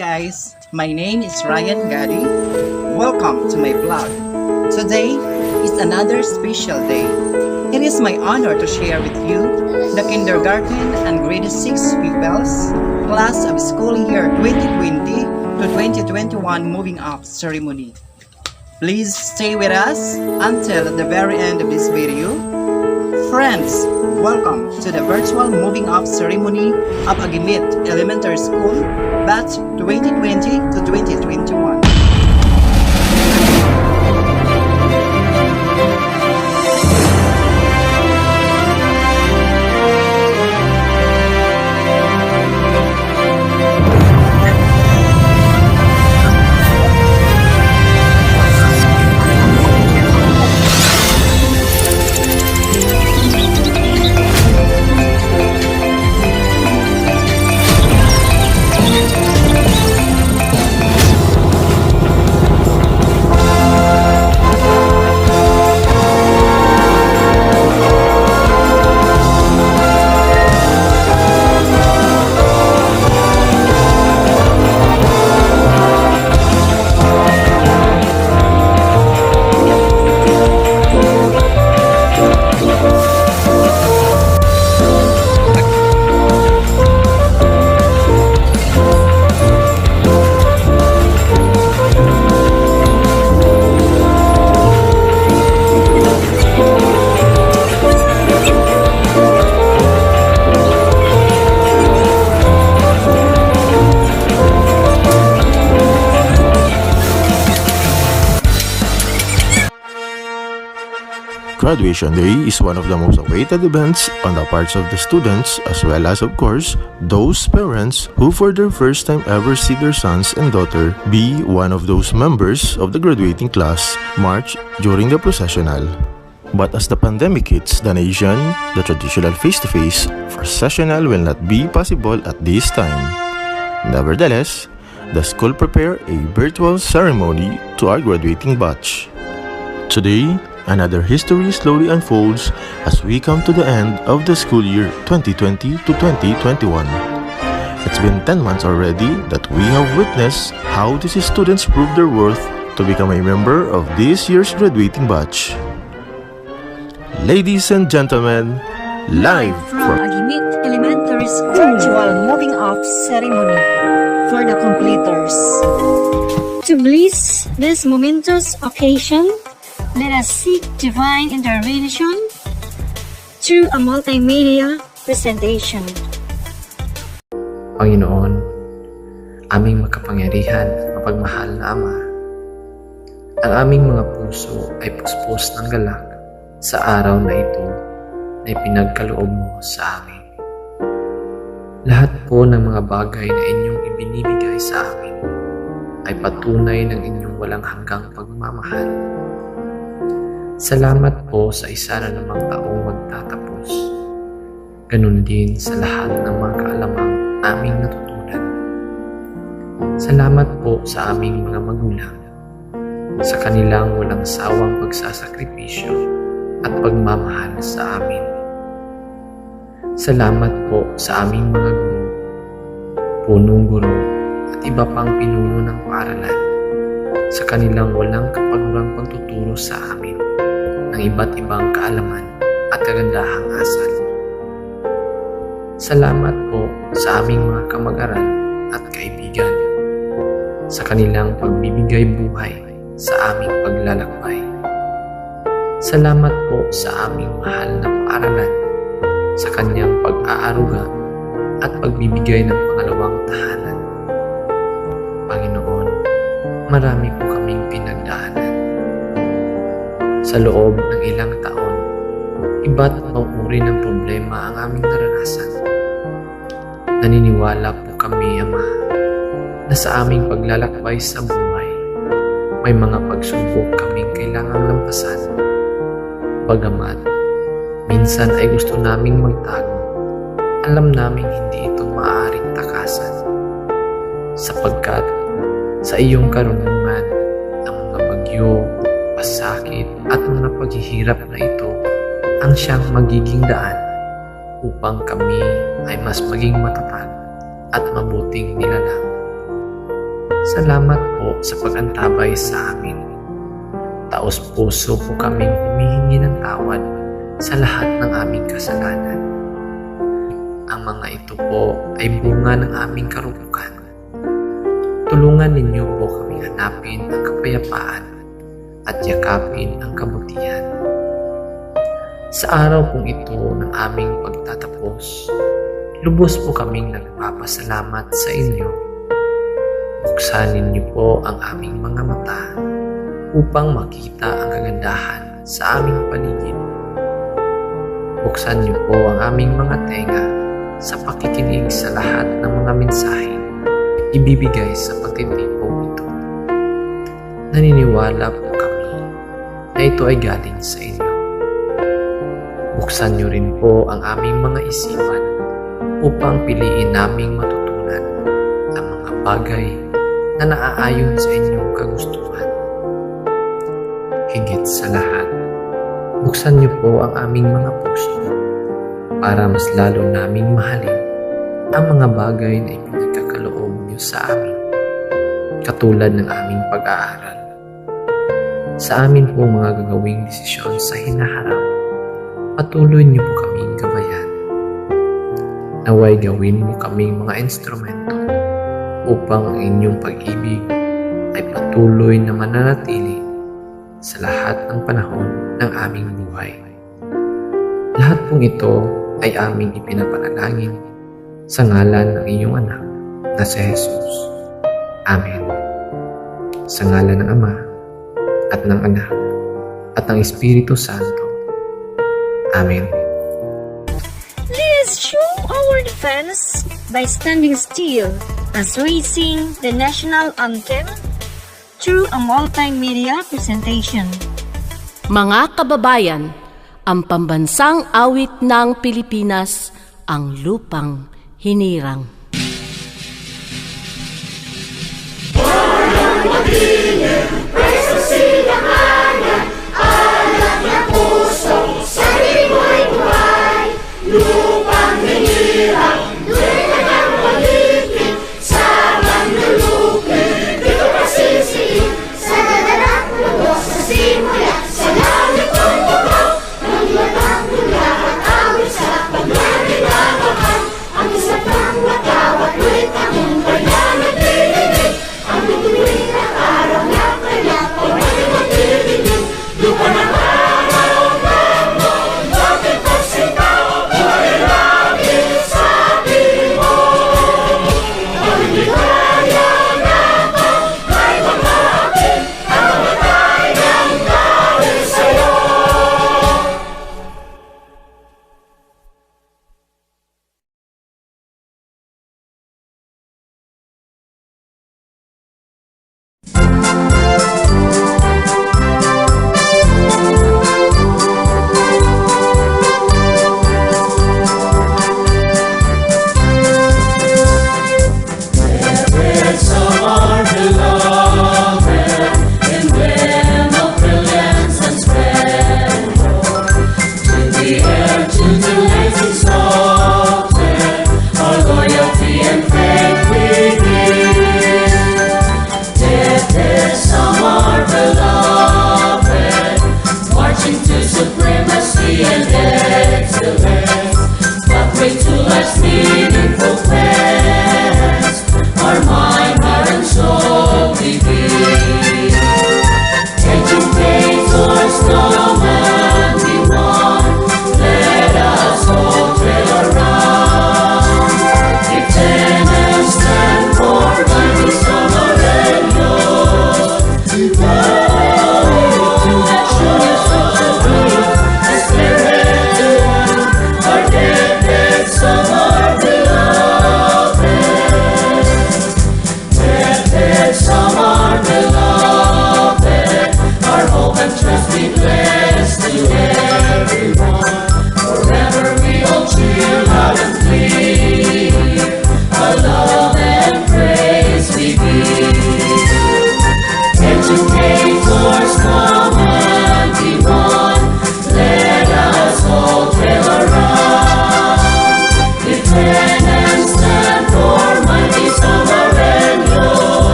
guys, my name is Gaddi. Welcome to my blog. Today is another special day. It is my honor to share with you the kindergarten and grade 6 pupils class of school year 2020 to 2021 moving up ceremony. Please stay with us until the very end of this video. Friends, welcome to the virtual moving up ceremony of Agimit Elementary School, batch 2020 to 2021. Graduation Day is one of the most awaited events on the parts of the students as well as, of course, those parents who for their first time ever see their sons and daughter be one of those members of the graduating class march during the processional. But as the pandemic hits the nation, the traditional face-to-face processional will not be possible at this time. Nevertheless, the school prepared a virtual ceremony to our graduating batch. Today, another history slowly unfolds as we come to the end of the school year 2020 to 2021. It's been 10 months already that we have witnessed how these students prove their worth to become a member of this year's graduating batch. Ladies and gentlemen, live from Agimit Elementary School virtual moving up ceremony for the completers. To bless this momentous occasion, let us seek divine intervention through a multimedia presentation. Panginoon, aming makapangyarihan, mapagmahal na Ama, ang aming mga puso ay puspos ng galak sa araw na ito na ipinagkaloob mo sa amin. Lahat po ng mga bagay na inyong ibinibigay sa amin ay patunay ng inyong walang hanggang pagmamahal. Salamat po sa isa na namang taong magtatapos. Ganun din sa lahat ng mga kaalamang aming natutunan. Salamat po sa aming mga magulang, sa kanilang walang sawang pagsasakripisyo at pagmamahal sa amin. Salamat po sa aming mga guro, punong guro at iba pang pinuno ng paaralan, sa kanilang walang kapagurang pagtuturo sa amin ng iba't ibang kaalaman at kagandahang asal. Salamat po sa aming mga kamag-aral at kaibigan, sa kanilang pagbibigay buhay sa aming paglalakbay. Salamat po sa aming mahal na paaralan, sa kanyang pag-aaruga at pagbibigay ng pangalawang tahanan. Panginoon, marami po kaming pinagdaanan. Sa loob ng ilang taon, iba't ibang uri ng problema ang aming naranasan. Naniniwala po kami, Ama, na sa aming paglalakbay sa buhay, may mga pagsubok kaming kailangang lampasan. Bagamat, minsan ay gusto naming magtago, alam naming hindi ito maaaring takasan. Sapagkat sa iyong karunungan, ang mga bagyo, pasakit at mga paghihirap na ito ang siyang magiging daan upang kami ay mas maging matatag at mabuting nilalang. Salamat po sa pag-antabay sa amin. Taos puso po kaming humihingi ng tawad sa lahat ng aming kasalanan. Ang mga ito po ay bunga ng aming karupukan. Tulungan ninyo po kaming hanapin ang kapayapaan at yakapin ang kabutihan. Sa araw pong ito ng aming pagtatapos, lubos po kaming nagpapasalamat sa inyo. Buksan ninyo po ang aming mga mata upang makita ang kagandahan sa aming paligid. Buksan niyo po ang aming mga tenga sa pakikinig sa lahat ng mga mensahe ibibigay sa pagtitipong ito. Naniniwala po kami na ito ay galing sa inyo. Buksan niyo rin po ang aming mga isipan upang piliin naming matutunan ang mga bagay na naaayon sa inyong kagustuhan. Higit sa lahat, buksan niyo po ang aming mga puso para mas lalo naming mahalin ang mga bagay na ipinagkakaloob niyo sa amin, katulad ng aming pag-aaral. Sa amin po mga gagawing desisyon sa hinaharap, patuloy niyo po kaming gabayan. Naway gawin mo kaming mga instrumento upang ang inyong pag-ibig ay patuloy na mananatili sa lahat ng panahon ng aming buhay. Lahat pong ito ay aming ipinapanalangin sa ngalan ng iyong anak na si Jesus. Amen. Sa ngalan ng Ama at ng Anak at ng Espiritu Santo. Amen. Let us show our defense by standing still as we sing the national anthem through a multimedia presentation. Mga kababayan, ang pambansang awit ng Pilipinas, ang lupang hinirang. Lupa ng araw ng mundo, ating pagsitaw, buhay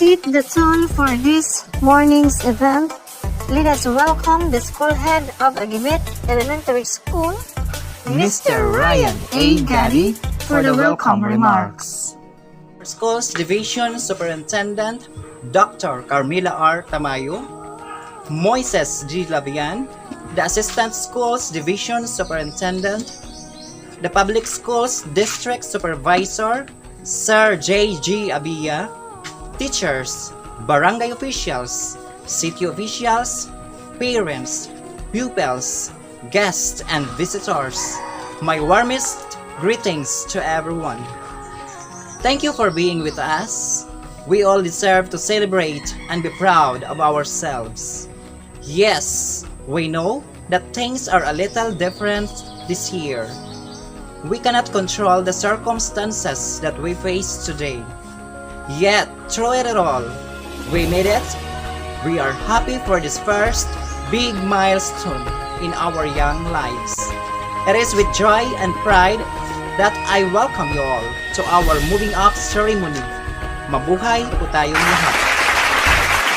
set the tone for this morning's event, let us welcome the school head of Agimit Elementary School, Mr. Ryan A. Gaddi, for the welcome remarks. Schools Division Superintendent Dr. Carmela R. Tamayo, Moises G. Labian, the Assistant Schools Division Superintendent, the Public Schools District Supervisor, Sir J. G. Abia, teachers, barangay officials, city officials, parents, pupils, guests, and visitors, my warmest greetings to everyone. Thank you for being with us. We all deserve to celebrate and be proud of ourselves. Yes, we know that things are a little different this year. We cannot control the circumstances that we face today. Yet, through it all, we made it. We are happy for this first big milestone in our young lives. It is with joy and pride that I welcome you all to our moving up ceremony. Mabuhay po tayong lahat.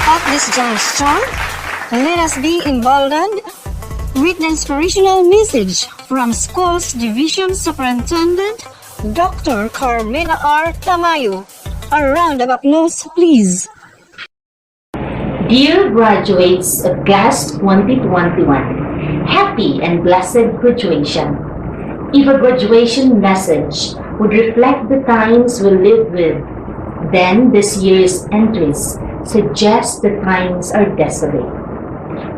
At this juncture, let us be emboldened with the inspirational message from Schools Division Superintendent Dr. Carmela R. Tamayo. A round of applause, please. Dear graduates of GAS 2021, happy and blessed graduation. If a graduation message would reflect the times we live with, then this year's entries suggest the times are desolate.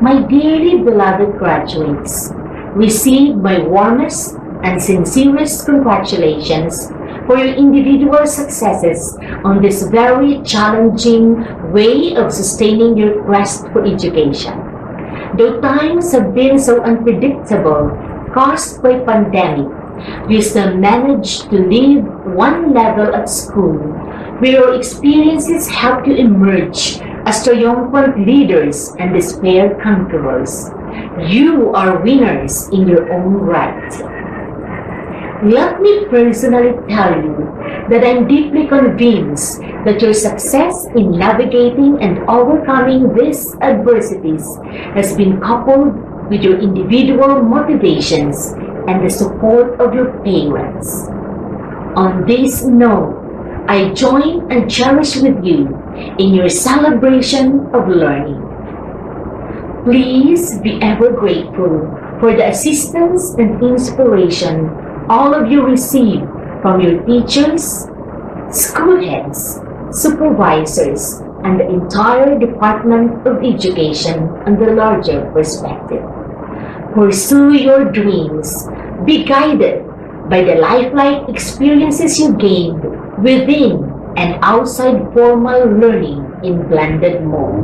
My dearly beloved graduates, receive my warmest and sincerest congratulations for your individual successes on this very challenging way of sustaining your quest for education. Though times have been so unpredictable, caused by pandemic, we still managed to live one level at school, where your experiences help you emerge as triumphant leaders and despair conquerors. You are winners in your own right. Let me personally tell you that I'm deeply convinced that your success in navigating and overcoming these adversities has been coupled with your individual motivations and the support of your parents. On this note, I join and cherish with you in your celebration of learning. Please be ever grateful for the assistance and inspiration all of you receive from your teachers, school heads, supervisors, and the entire Department of Education on the larger perspective. Pursue your dreams. Be guided by the lifelike experiences you gained within and outside formal learning in blended mode.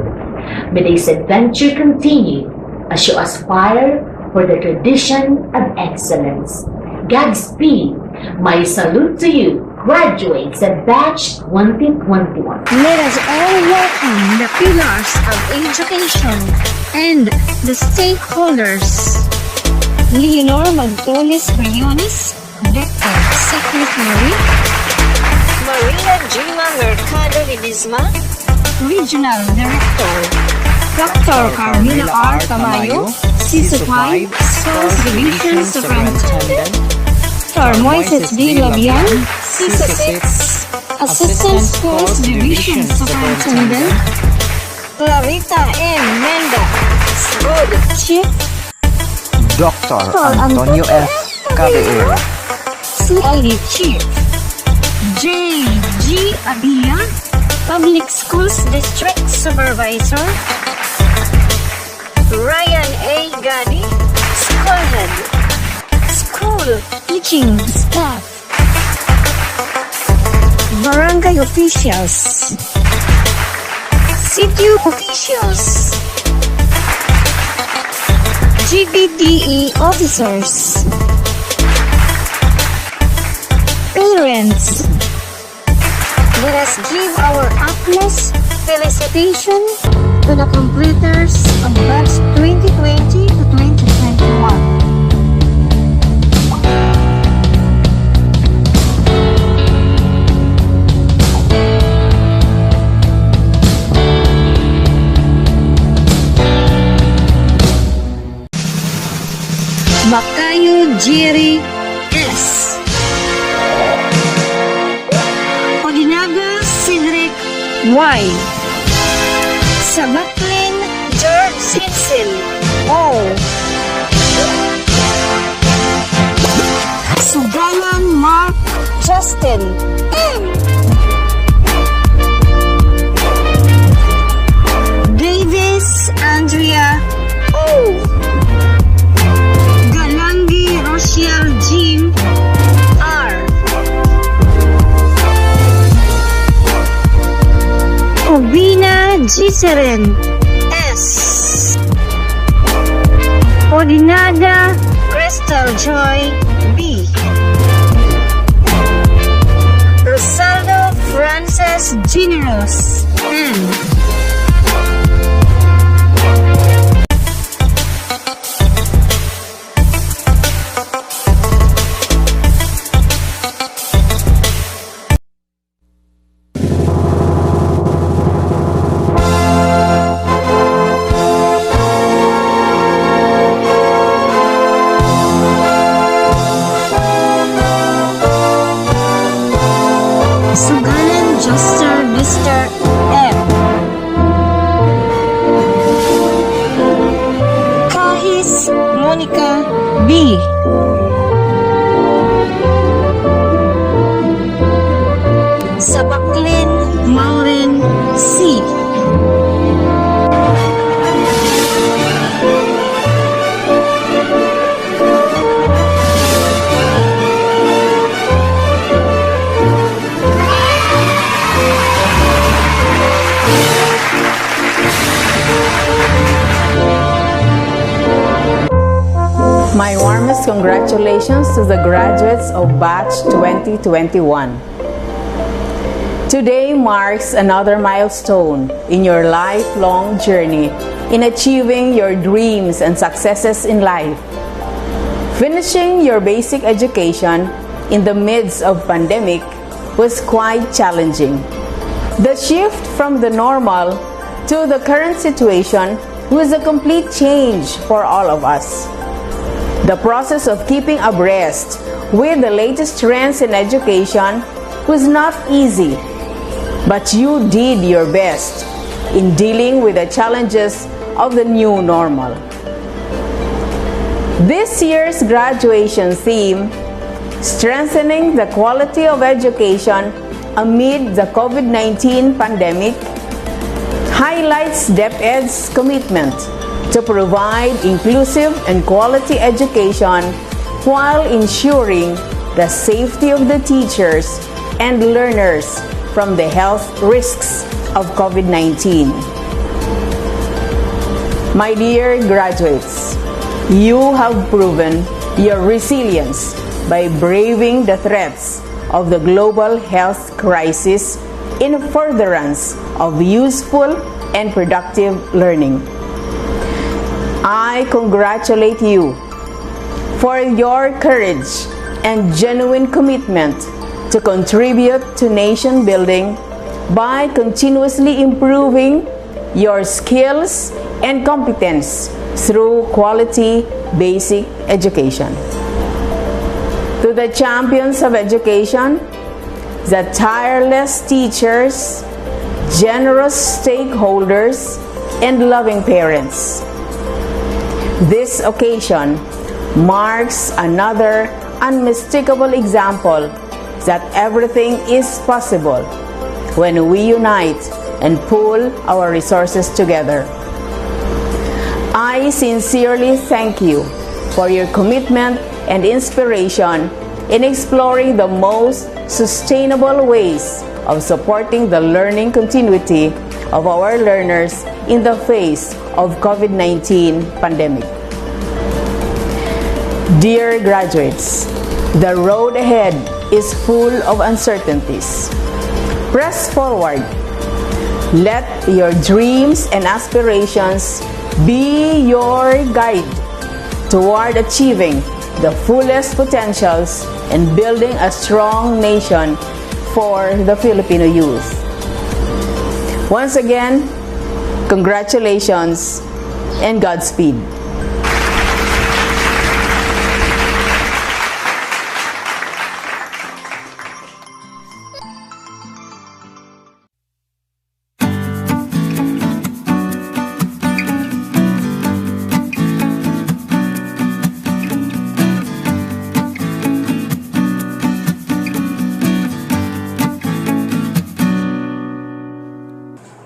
May this adventure continue as you aspire for the tradition of excellence. Godspeed. My salute to you, graduates at Batch 2021. Let us all welcome the pillars of education and the stakeholders. Leonor Magdoles Briones, Director, Secretary. Maria Gima Mercado Ledesma, Regional Director. Dr. Carmela R. Tamayo, CISO-5, Schools Division Superintendent. Dr. Moises D. Labian, CISO-6, Assistant Schools Division Superintendent. Clarita M. Menda, School Chief. Dr. Antonio F. Caballero, CID Chief. J. G. Abia, Public Schools District Supervisor. Ryan A. Gaddi, School Head. School Teaching Staff. Barangay Officials. City Officials. GBDE Officers. Parents. Let us give our utmost felicitation to the completers of batch 2020 to 2021. Jerry S. Odinaga Cedric Y. Sabaklin George Sinsil O. Sugalan Mark Justin M. Davis Andrea O. Galangi Rochelle Jean R. Obina Giseren S. Odinada Crystal Joy B. Rosaldo Frances Generous N. Sugalan Juster Mr. M. Kahis Monica B. Sabaklin Maureen C. My warmest congratulations to the graduates of Batch 2021. Today marks another milestone in your lifelong journey in achieving your dreams and successes in life. Finishing your basic education in the midst of pandemic was quite challenging. The shift from the normal to the current situation was a complete change for all of us. The process of keeping abreast with the latest trends in education was not easy, but you did your best in dealing with the challenges of the new normal. This year's graduation theme, Strengthening the Quality of Education Amid the COVID-19 Pandemic, highlights DepEd's commitment to provide inclusive and quality education while ensuring the safety of the teachers and learners from the health risks of COVID-19. My dear graduates, you have proven your resilience by braving the threats of the global health crisis in furtherance of useful and productive learning. I congratulate you for your courage and genuine commitment to contribute to nation building by continuously improving your skills and competence through quality basic education. To the champions of education, the tireless teachers, generous stakeholders, and loving parents, this occasion marks another unmistakable example that everything is possible when we unite and pool our resources together. I sincerely thank you for your commitment and inspiration in exploring the most sustainable ways of supporting the learning continuity of our learners in the face of COVID-19 pandemic. Dear graduates, the road ahead is full of uncertainties. Press forward. Let your dreams and aspirations be your guide toward achieving the fullest potentials and building a strong nation for the Filipino youth. Once again, congratulations and Godspeed.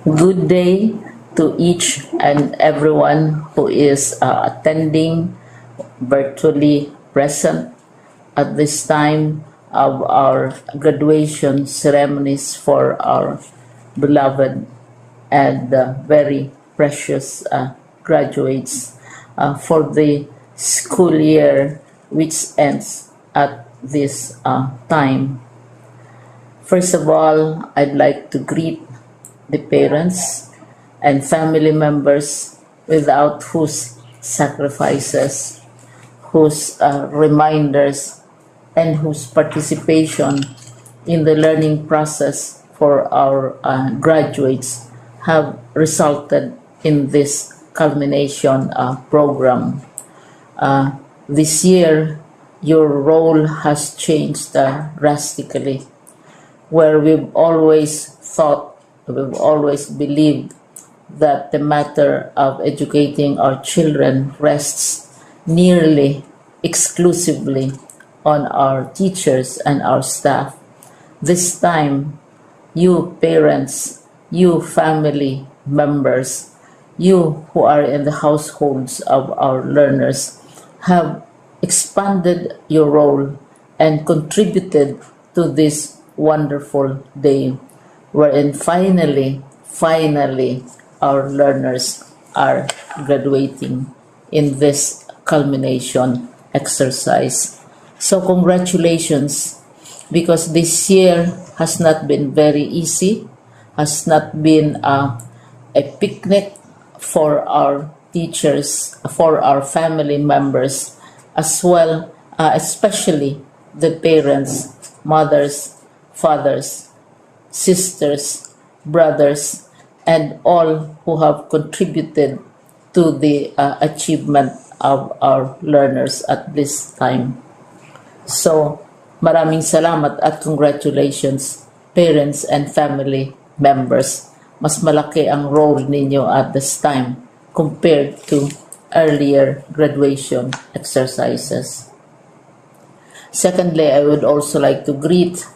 Good day to each and everyone who is attending virtually present at this time of our graduation ceremonies for our beloved and very precious graduates for the school year which ends at this time. First of all, I'd like to greet the parents and family members without whose sacrifices, whose reminders, and whose participation in the learning process for our graduates have resulted in this culmination program. This year, your role has changed drastically, where we've always believed that the matter of educating our children rests nearly exclusively on our teachers and our staff. This time, you parents, you family members, you who are in the households of our learners have expanded your role and contributed to this wonderful day wherein finally our learners are graduating in this culmination exercise. So congratulations, because this year has not been very easy, has not been a picnic for our teachers, for our family members, as well, especially the parents, mothers, fathers, sisters, brothers, and all who have contributed to the achievement of our learners at this time. So, maraming salamat at congratulations, parents and family members. Mas malaki ang role ninyo at this time compared to earlier graduation exercises. Secondly, I would also like to greet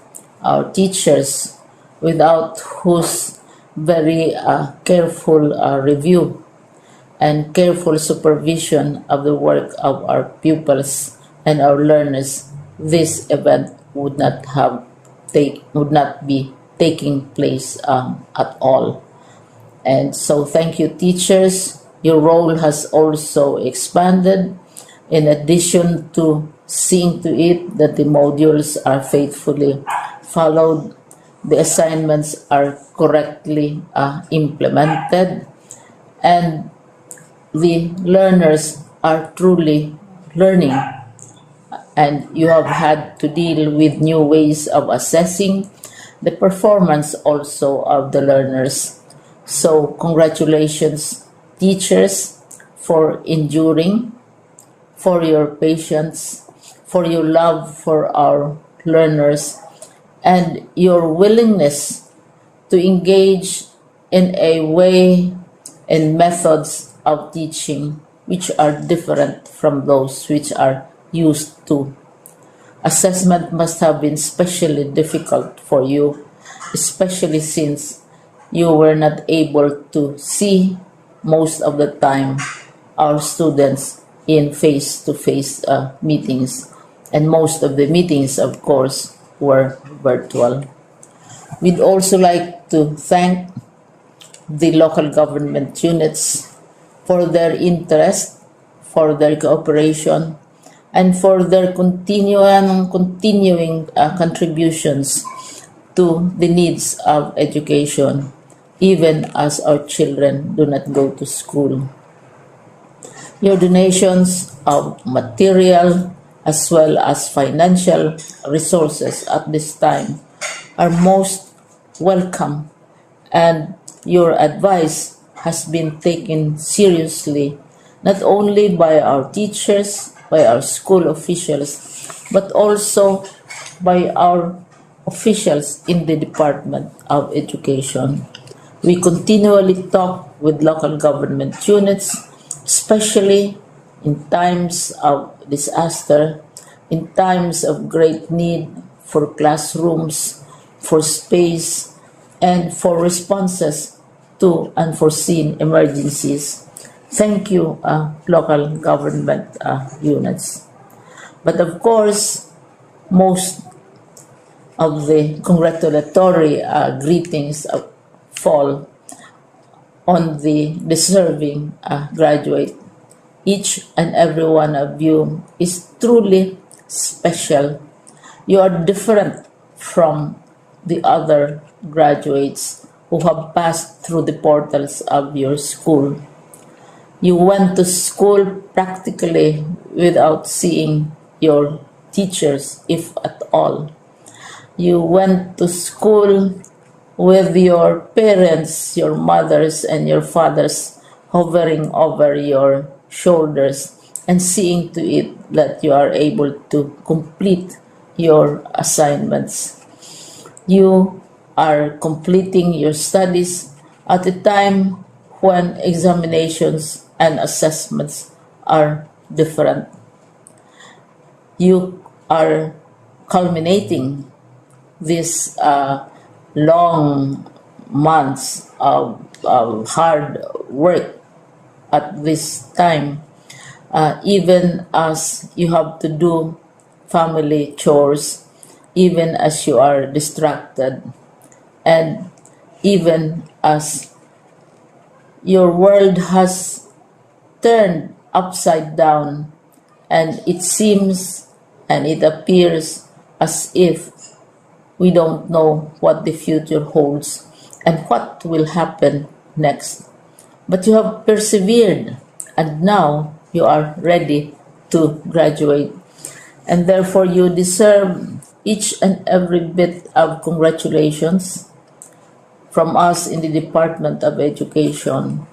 our teachers, without whose very careful review and careful supervision of the work of our pupils and our learners, this event would not be taking place at all. And so thank you, teachers. Your role has also expanded, in addition to seeing to it that the modules are faithfully followed, the assignments are correctly implemented, and the learners are truly learning. And you have had to deal with new ways of assessing the performance also of the learners. So congratulations, teachers, for enduring, for your patience, for your love for our learners, and your willingness to engage in a way and methods of teaching which are different from those which are used to. Assessment must have been especially difficult for you, especially since you were not able to see most of the time our students in face-to-face meetings, and most of the meetings, of course, were virtual. We'd also like to thank the local government units for their interest, for their cooperation, and for their continuing contributions to the needs of education, even as our children do not go to school. Your donations of material as well as financial resources at this time are most welcome, and your advice has been taken seriously not only by our teachers, by our school officials, but also by our officials in the Department of Education. We continually talk with local government units, especially in times of disaster, in times of great need for classrooms, for space, and for responses to unforeseen emergencies. Thank you, local government units. But of course, most of the congratulatory greetings fall on the deserving graduate. Each and every one of you is truly special. You are different from the other graduates who have passed through the portals of your school. You went to school practically without seeing your teachers, if at all. You went to school with your parents, your mothers, and your fathers hovering over your shoulders and seeing to it that you are able to complete your assignments. You are completing your studies at a time when examinations and assessments are different. You are culminating these long months of hard work at this time, even as you have to do family chores, even as you are distracted, and even as your world has turned upside down, and it seems and it appears as if we don't know what the future holds and what will happen next. But you have persevered, and now you are ready to graduate. And therefore, you deserve each and every bit of congratulations from us in the Department of Education,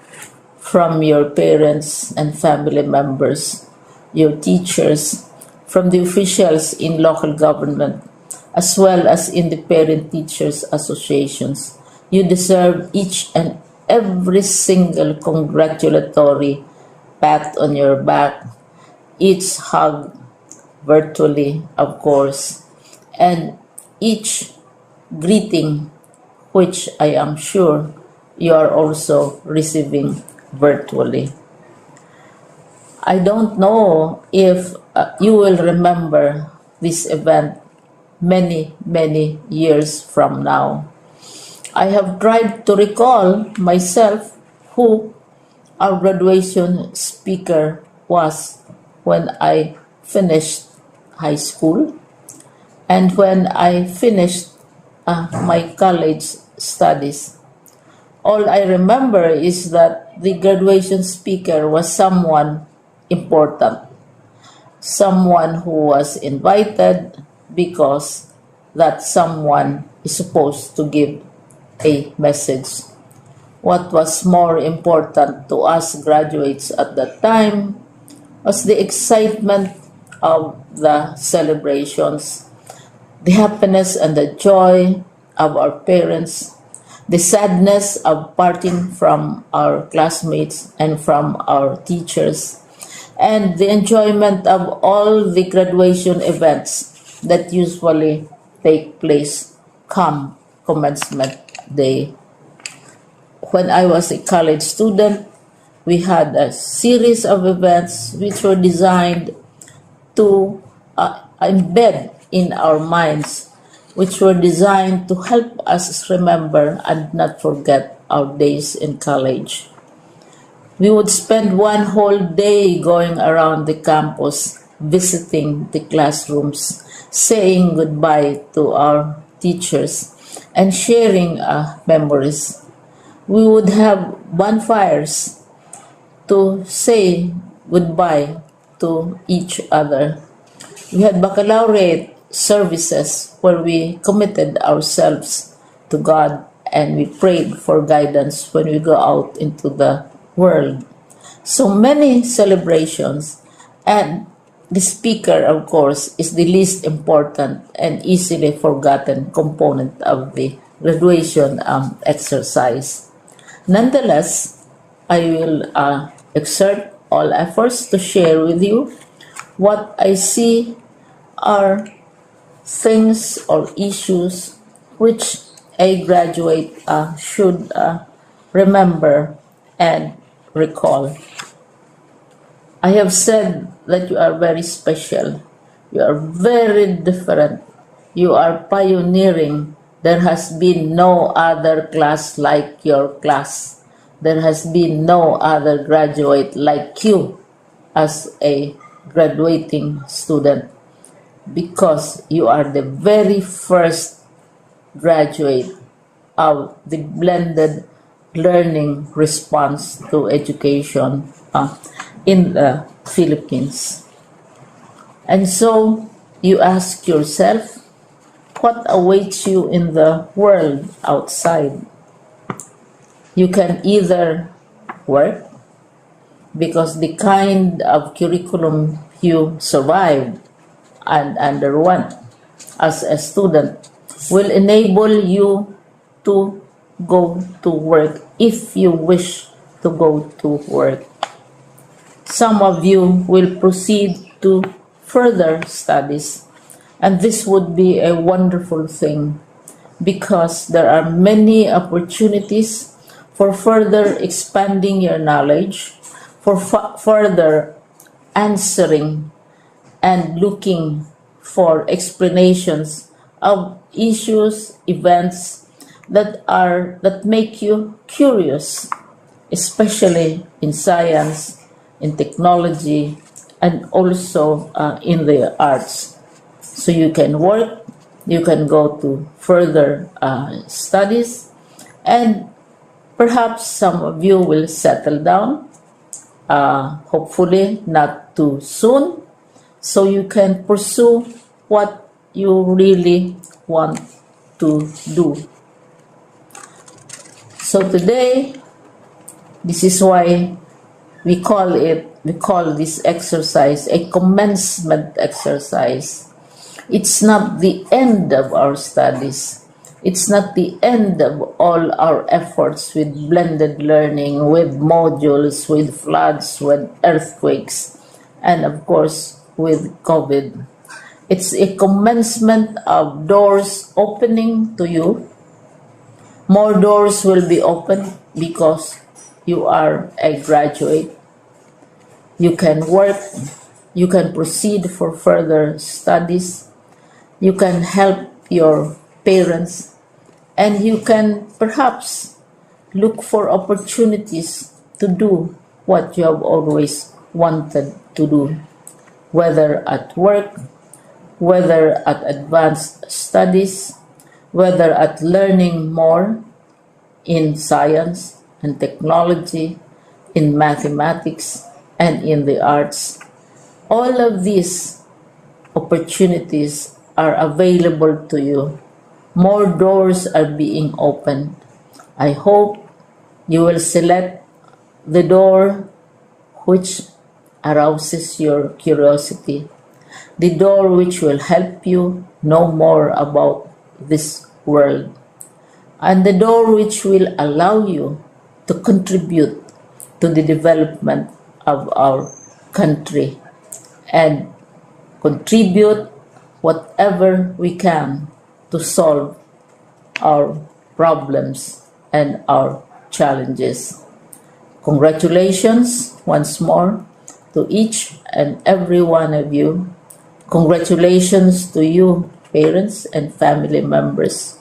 from your parents and family members, your teachers, from the officials in local government, as well as in the parent teachers associations. You deserve each and every single congratulatory pat on your back, each hug virtually, of course, and each greeting, which I am sure you are also receiving virtually. I don't know if you will remember this event many, many years from now. I have tried to recall myself who our graduation speaker was when I finished high school and when I finished my college studies. All I remember is that the graduation speaker was someone important, someone who was invited because that someone is supposed to give a message. What was more important to us graduates at that time was the excitement of the celebrations, the happiness and the joy of our parents, the sadness of parting from our classmates and from our teachers, and the enjoyment of all the graduation events that usually take place come commencement day. When I was a college student, we had a series of events which were designed to embed in our minds, which were designed to help us remember and not forget our days in college. We would spend one whole day going around the campus, visiting the classrooms, saying goodbye to our teachers, and sharing memories. We would have bonfires to say goodbye to each other. We had baccalaureate services where we committed ourselves to God and we prayed for guidance when we go out into the world. So many celebrations, and the speaker, of course, is the least important and easily forgotten component of the graduation exercise. Nonetheless, I will exert all efforts to share with you what I see are things or issues which a graduate should remember, and recall. I have said that you are very special. You are very different. You are pioneering. There has been no other class like your class. There has been no other graduate like you as a graduating student, because you are the very first graduate of the blended learning response to education in the Philippines. And so you ask yourself, what awaits you in the world outside? You can either work, because the kind of curriculum you survived and underwent as a student will enable you to go to work if you wish to go to work. Some of you will proceed to further studies, and this would be a wonderful thing, because there are many opportunities for further expanding your knowledge, for further answering and looking for explanations of issues, events that make you curious, especially in science, in technology, and also in the arts. So you can work, you can go to further studies, and perhaps some of you will settle down, hopefully not too soon, so you can pursue what you really want to do. So today, this is why we call this exercise a commencement exercise. It's not the end of our studies. It's not the end of all our efforts with blended learning, with modules, with floods, with earthquakes, and of course with COVID. It's a commencement of doors opening to you. More doors will be opened because you are a graduate. You can work, you can proceed for further studies, you can help your parents, and you can perhaps look for opportunities to do what you have always wanted to do, whether at work, whether at advanced studies, whether at learning more in science and technology, in mathematics, and in the arts. All of these opportunities are available to you. More doors are being opened. I hope you will select the door which arouses your curiosity, the door which will help you know more about this world, and the door which will allow you to contribute to the development of our country and contribute whatever we can to solve our problems and our challenges. Congratulations once more to each and every one of you. Congratulations to you, parents and family members.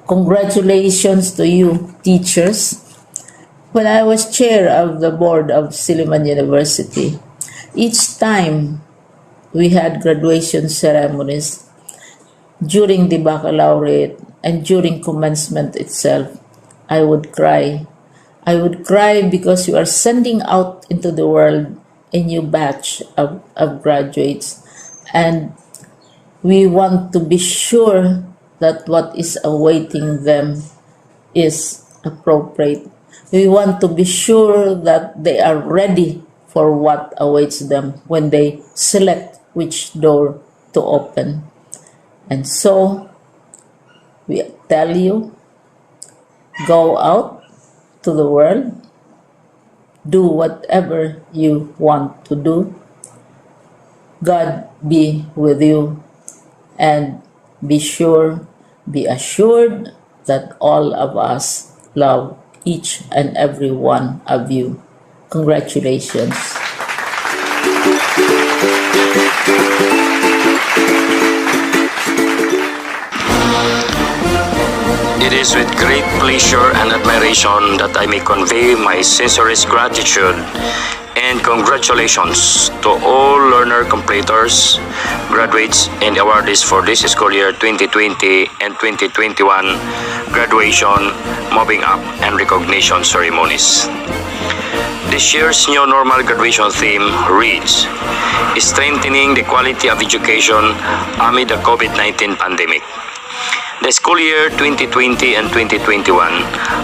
Congratulations to you, teachers. When I was chair of the board of Silliman University, each time we had graduation ceremonies, during the baccalaureate and during commencement itself, I would cry. I would cry because you are sending out into the world a new batch of graduates, and we want to be sure that what is awaiting them is appropriate. We want to be sure that they are ready for what awaits them when they select which door to open. And so, we tell you, go out to the world, do whatever you want to do. God be with you, and be assured that all of us love each and every one of you. Congratulations. It is with great pleasure and admiration that I may convey my sincerest gratitude and congratulations to all learner completers, graduates, and awardees for this school year 2020 and 2021 graduation, moving up, and recognition ceremonies. This year's new normal graduation theme reads, Strengthening the Quality of Education Amid the COVID-19 Pandemic. The school year 2020 and 2021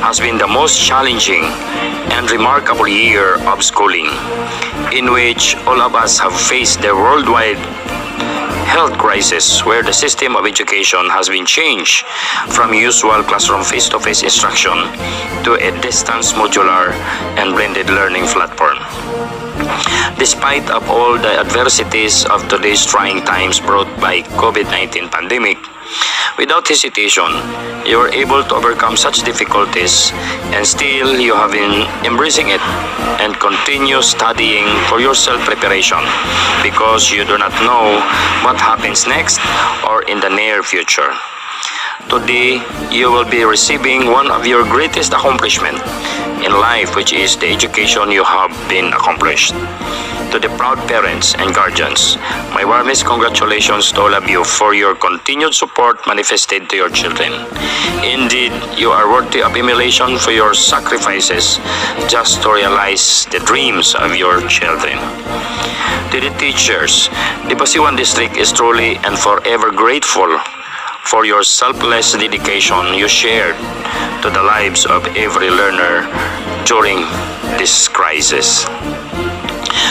has been the most challenging and remarkable year of schooling, in which all of us have faced the worldwide health crisis where the system of education has been changed from usual classroom face-to-face instruction to a distance modular and blended learning platform. Despite of all the adversities of today's trying times brought by COVID-19 pandemic, without hesitation, you are able to overcome such difficulties and still you have been embracing it and continue studying for your self-preparation because you do not know what happens next or in the near future. Today, you will be receiving one of your greatest accomplishments in life, which is the education you have been accomplished. To the proud parents and guardians, my warmest congratulations to all of you for your continued support manifested to your children. Indeed, you are worthy of emulation for your sacrifices just to realize the dreams of your children. To the teachers, the Basiwan District is truly and forever grateful for your selfless dedication you shared to the lives of every learner during this crisis.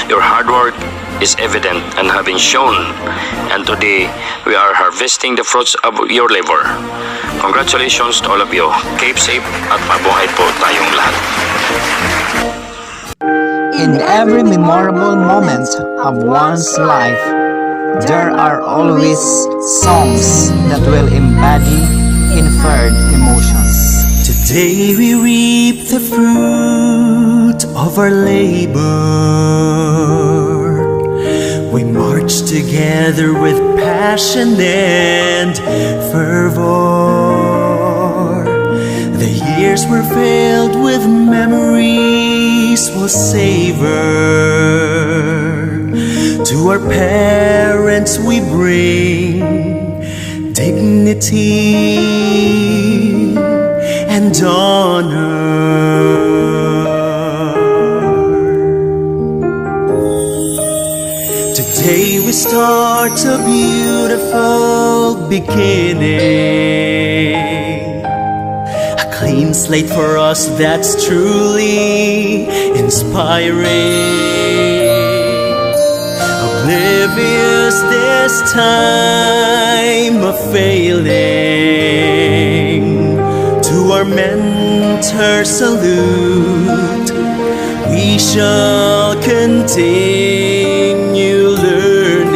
Your hard work is evident and have been shown, and today we are harvesting the fruits of your labor. Congratulations to all of you. Keep safe at mabuhay po tayong lahat. In every memorable moment of one's life, there are always songs that will embody inferred emotions. Today we reap the fruit of our labor. We march together with passion and fervor. The years were filled with memories we'll savor. To our parents we bring dignity and honor. Today we start a beautiful beginning, a clean slate for us that's truly inspiring. Oblivious this time of failing, to our mentor salute, we shall continue learning.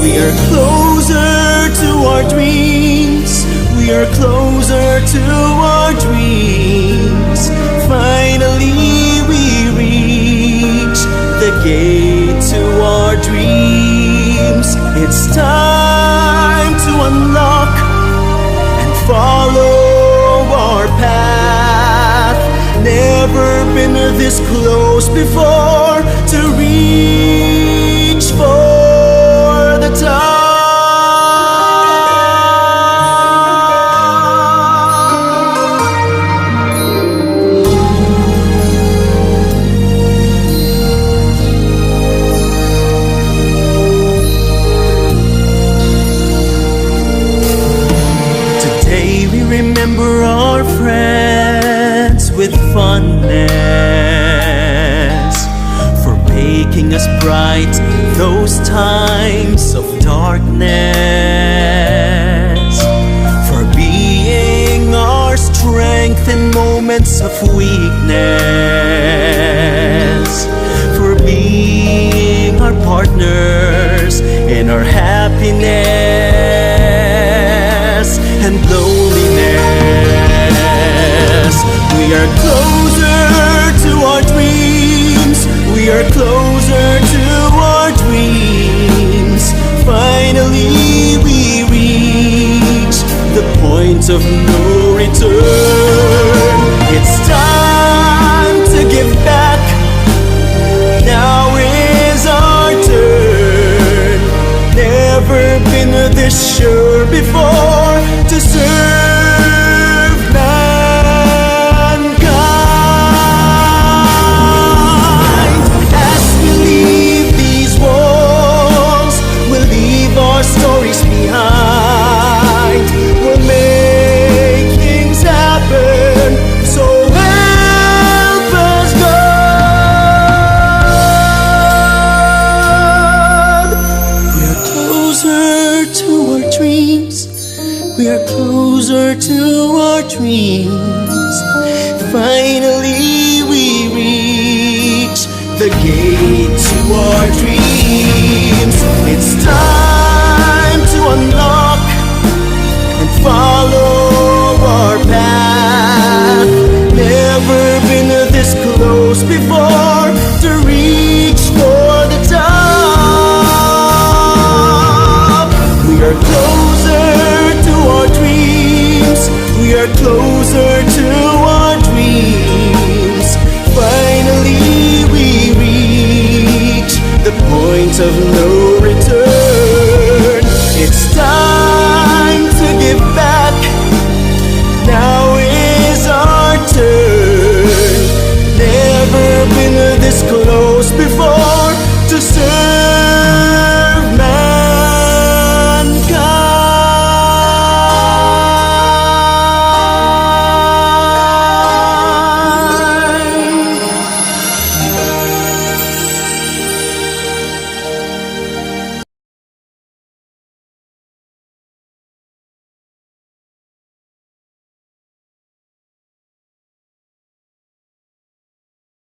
We are closer to our dreams, we are closer to our dreams. Finally we reach the gate to our dreams. It's time to unlock and follow our path. Never been this close before to reach for the top. Remember our friends with fondness for making us bright those times of darkness, for being our strength in moments of weakness, for being being our partners in our happiness. and loneliness. We are closer to our dreams. We are closer to our dreams. Finally we reach the point of no return. It's time to give back. Now is our turn. Never been this sure before to serve mankind. As we leave these walls, we'll leave our stories behind. We'll make things happen, so help us God. We are closer to our dreams. We are closer to our dreams. Finally we reach the gate to our dreams. It's time to unlock and follow our path. Never been this close before to reach for the top. We are closer to our dreams. We are closer to our dreams. Finally we reach the point of no